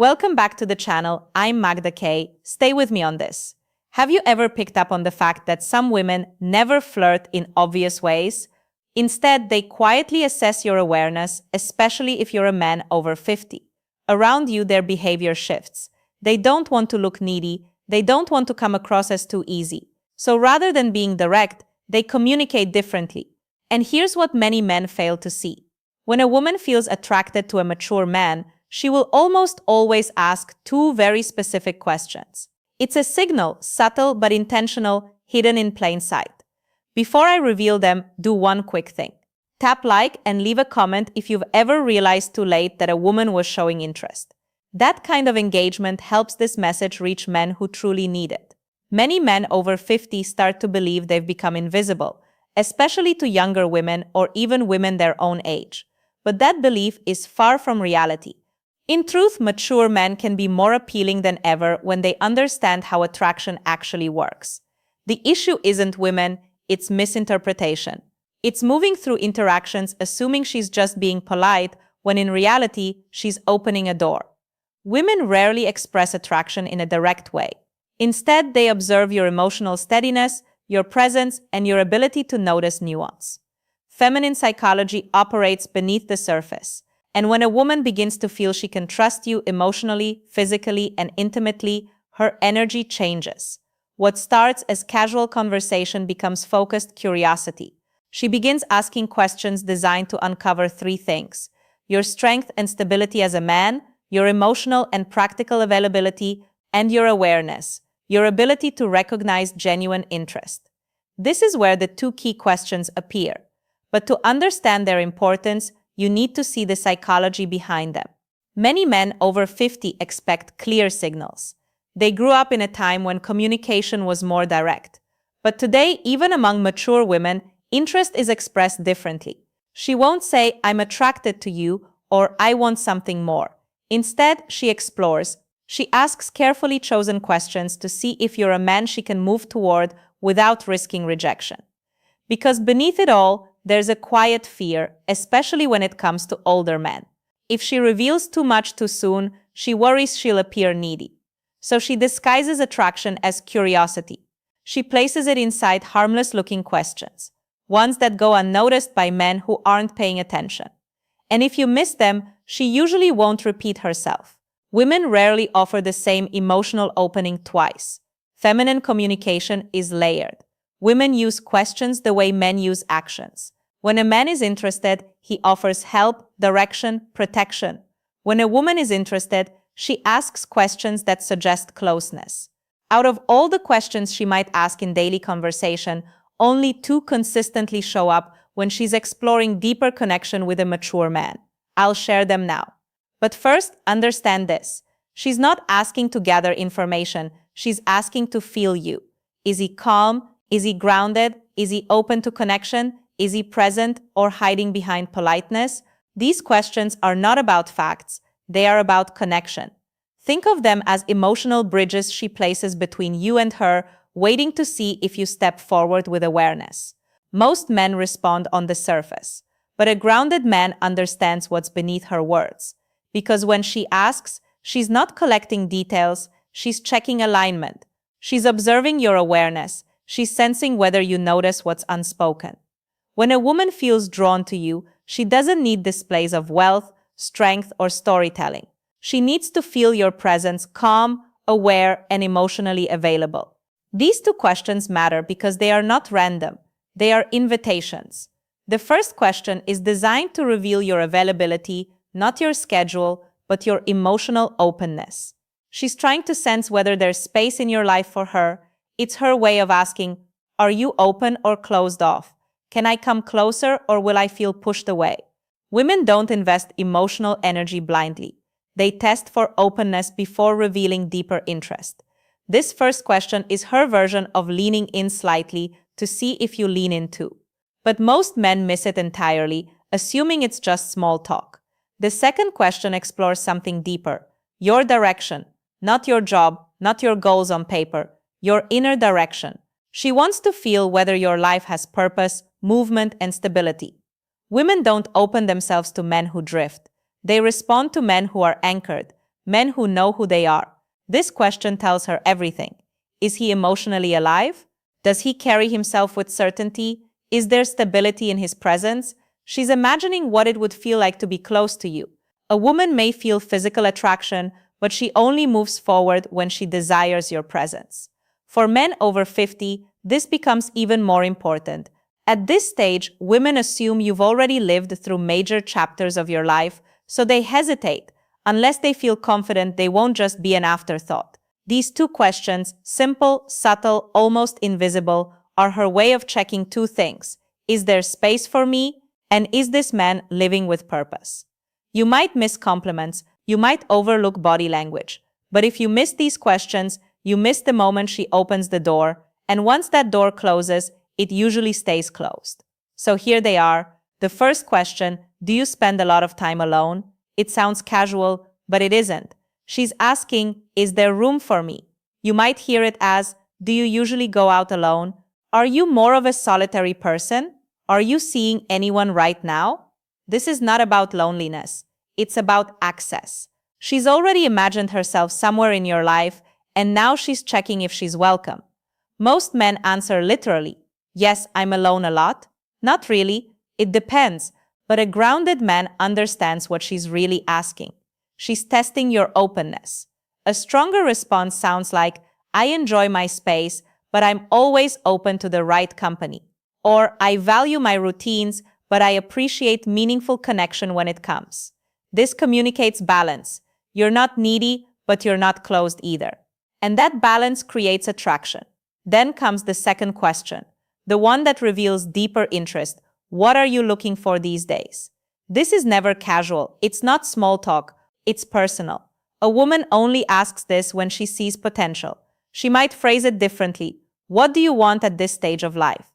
Welcome back to the channel. I'm Magda K. Stay with me on this. Have you ever picked up on the fact that some women never flirt in obvious ways? Instead, they quietly assess your awareness, especially if you're a man over 50. Around you, their behavior shifts. They don't want to look needy. They don't want to come across as too easy. So rather than being direct, they communicate differently. And here's what many men fail to see. When a woman feels attracted to a mature man, she will almost always ask two very specific questions. It's a signal, subtle but intentional, hidden in plain sight. Before I reveal them, do one quick thing. Tap like and leave a comment if you've ever realized too late that a woman was showing interest. That kind of engagement helps this message reach men who truly need it. Many men over 50 start to believe they've become invisible, especially to younger women or even women their own age. But that belief is far from reality. In truth, mature men can be more appealing than ever when they understand how attraction actually works. The issue isn't women, it's misinterpretation. It's moving through interactions assuming she's just being polite when in reality, she's opening a door. Women rarely express attraction in a direct way. Instead, they observe your emotional steadiness, your presence, and your ability to notice nuance. Feminine psychology operates beneath the surface. And when a woman begins to feel she can trust you emotionally, physically, and intimately, her energy changes. What starts as casual conversation becomes focused curiosity. She begins asking questions designed to uncover three things: your strength and stability as a man, your emotional and practical availability, and your awareness, your ability to recognize genuine interest. This is where the two key questions appear. But to understand their importance, you need to see the psychology behind them. Many men over 50 expect clear signals. They grew up in a time when communication was more direct. But today, even among mature women, interest is expressed differently. She won't say, "I'm attracted to you," or "I want something more." Instead, she explores. She asks carefully chosen questions to see if you're a man she can move toward without risking rejection. Because beneath it all, there's a quiet fear, especially when it comes to older men. If she reveals too much too soon, she worries she'll appear needy. So she disguises attraction as curiosity. She places it inside harmless-looking questions, ones that go unnoticed by men who aren't paying attention. And if you miss them, she usually won't repeat herself. Women rarely offer the same emotional opening twice. Feminine communication is layered. Women use questions the way men use actions. When a man is interested, he offers help, direction, protection. When a woman is interested, she asks questions that suggest closeness. Out of all the questions she might ask in daily conversation, only two consistently show up when she's exploring deeper connection with a mature man. I'll share them now. But first, understand this. She's not asking to gather information, she's asking to feel you. Is he calm? Is he grounded? Is he open to connection? Is he present or hiding behind politeness? These questions are not about facts, they are about connection. Think of them as emotional bridges she places between you and her, waiting to see if you step forward with awareness. Most men respond on the surface, but a grounded man understands what's beneath her words. Because when she asks, she's not collecting details, she's checking alignment. She's observing your awareness. She's sensing whether you notice what's unspoken. When a woman feels drawn to you, she doesn't need displays of wealth, strength, or storytelling. She needs to feel your presence calm, aware, and emotionally available. These two questions matter because they are not random. They are invitations. The first question is designed to reveal your availability, not your schedule, but your emotional openness. She's trying to sense whether there's space in your life for her. It's her way of asking, are you open or closed off? Can I come closer or will I feel pushed away? Women don't invest emotional energy blindly. They test for openness before revealing deeper interest. This first question is her version of leaning in slightly to see if you lean in too. But most men miss it entirely, assuming it's just small talk. The second question explores something deeper, your direction, not your job, not your goals on paper, your inner direction. She wants to feel whether your life has purpose, movement, and stability. Women don't open themselves to men who drift. They respond to men who are anchored, men who know who they are. This question tells her everything. Is he emotionally alive? Does he carry himself with certainty? Is there stability in his presence? She's imagining what it would feel like to be close to you. A woman may feel physical attraction, but she only moves forward when she desires your presence. For men over 50, this becomes even more important. At this stage, women assume you've already lived through major chapters of your life, so they hesitate. Unless they feel confident, they won't just be an afterthought. These two questions, simple, subtle, almost invisible, are her way of checking two things. Is there space for me? And is this man living with purpose? You might miss compliments, you might overlook body language. But if you miss these questions, you miss the moment she opens the door, and once that door closes, it usually stays closed. So here they are. The first question, do you spend a lot of time alone? It sounds casual, but it isn't. She's asking, is there room for me? You might hear it as, do you usually go out alone? Are you more of a solitary person? Are you seeing anyone right now? This is not about loneliness. It's about access. She's already imagined herself somewhere in your life, and now she's checking if she's welcome. Most men answer literally, yes, I'm alone a lot. Not really. It depends. But a grounded man understands what she's really asking. She's testing your openness. A stronger response sounds like, I enjoy my space, but I'm always open to the right company. Or, I value my routines, but I appreciate meaningful connection when it comes. This communicates balance. You're not needy, but you're not closed either. And that balance creates attraction. Then comes the second question, the one that reveals deeper interest. What are you looking for these days? This is never casual. It's not small talk. It's personal. A woman only asks this when she sees potential. She might phrase it differently. What do you want at this stage of life?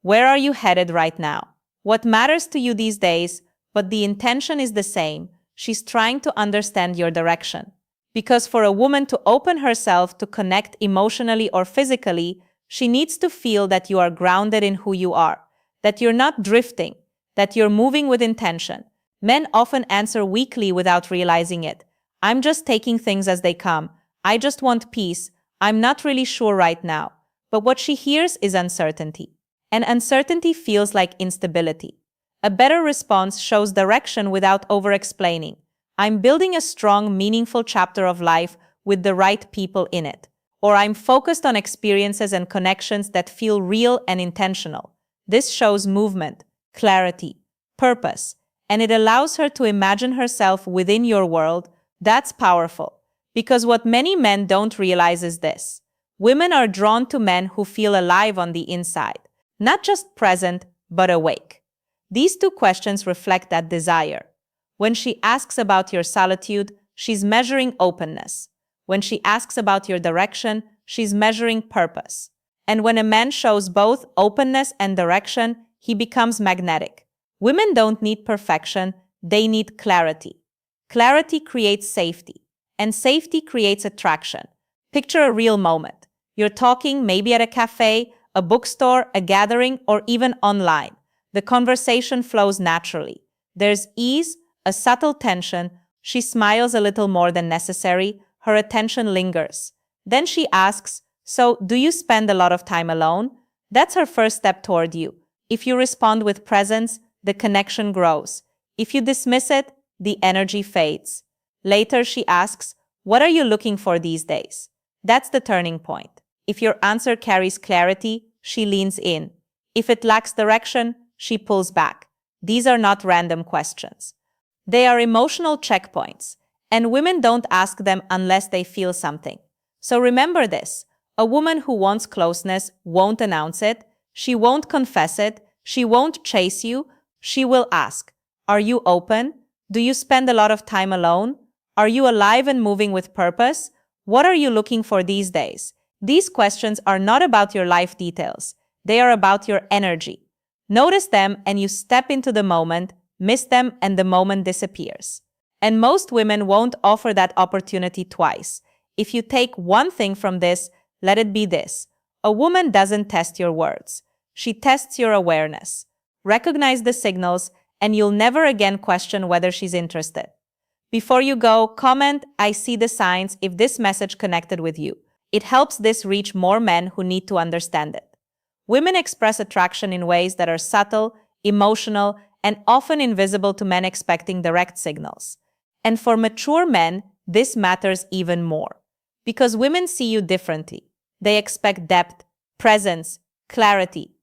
Where are you headed right now? What matters to you these days? But the intention is the same. She's trying to understand your direction. Because for a woman to open herself to connect emotionally or physically, she needs to feel that you are grounded in who you are, that you're not drifting, that you're moving with intention. Men often answer weakly without realizing it. I'm just taking things as they come. I just want peace. I'm not really sure right now. But what she hears is uncertainty. And uncertainty feels like instability. A better response shows direction without over-explaining. I'm building a strong, meaningful chapter of life with the right people in it. Or I'm focused on experiences and connections that feel real and intentional. This shows movement, clarity, purpose, and it allows her to imagine herself within your world. That's powerful. Because what many men don't realize is this. Women are drawn to men who feel alive on the inside, not just present, but awake. These two questions reflect that desire. When she asks about your solitude, she's measuring openness. When she asks about your direction, she's measuring purpose. And when a man shows both openness and direction, he becomes magnetic. Women don't need perfection, they need clarity. Clarity creates safety, and safety creates attraction. Picture a real moment. You're talking maybe at a cafe, a bookstore, a gathering, or even online. The conversation flows naturally. There's ease, a subtle tension. She smiles a little more than necessary. Her attention lingers. Then she asks, so, do you spend a lot of time alone? That's her first step toward you. If you respond with presence, the connection grows. If you dismiss it, the energy fades. Later, she asks, what are you looking for these days? That's the turning point. If your answer carries clarity, she leans in. If it lacks direction, she pulls back. These are not random questions. They are emotional checkpoints, and women don't ask them unless they feel something. So remember this. A woman who wants closeness won't announce it, she won't confess it, she won't chase you, she will ask, are you open? Do you spend a lot of time alone? Are you alive and moving with purpose? What are you looking for these days? These questions are not about your life details, they are about your energy. Notice them and you step into the moment, miss them and the moment disappears. And most women won't offer that opportunity twice. If you take one thing from this, let it be this. A woman doesn't test your words. She tests your awareness. Recognize the signals, and you'll never again question whether she's interested. Before you go, comment, "I see the signs," if this message connected with you. It helps this reach more men who need to understand it. Women express attraction in ways that are subtle, emotional, and often invisible to men expecting direct signals. And for mature men, this matters even more. Because women see you differently. They expect depth, presence, clarity.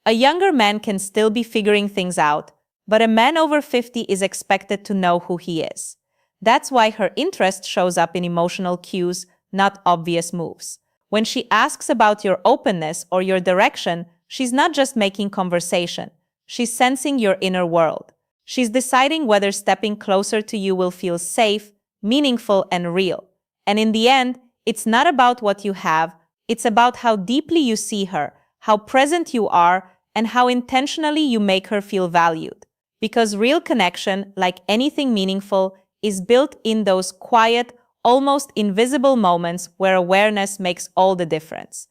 A younger man can still be figuring things out, but a man over 50 is expected to know who he is. That's why her interest shows up in emotional cues, not obvious moves. When she asks about your openness or your direction, she's not just making conversation. She's sensing your inner world. She's deciding whether stepping closer to you will feel safe, meaningful, and real. And in the end, it's not about what you have, it's about how deeply you see her, how present you are, and how intentionally you make her feel valued. Because real connection, like anything meaningful, is built in those quiet, almost invisible moments where awareness makes all the difference.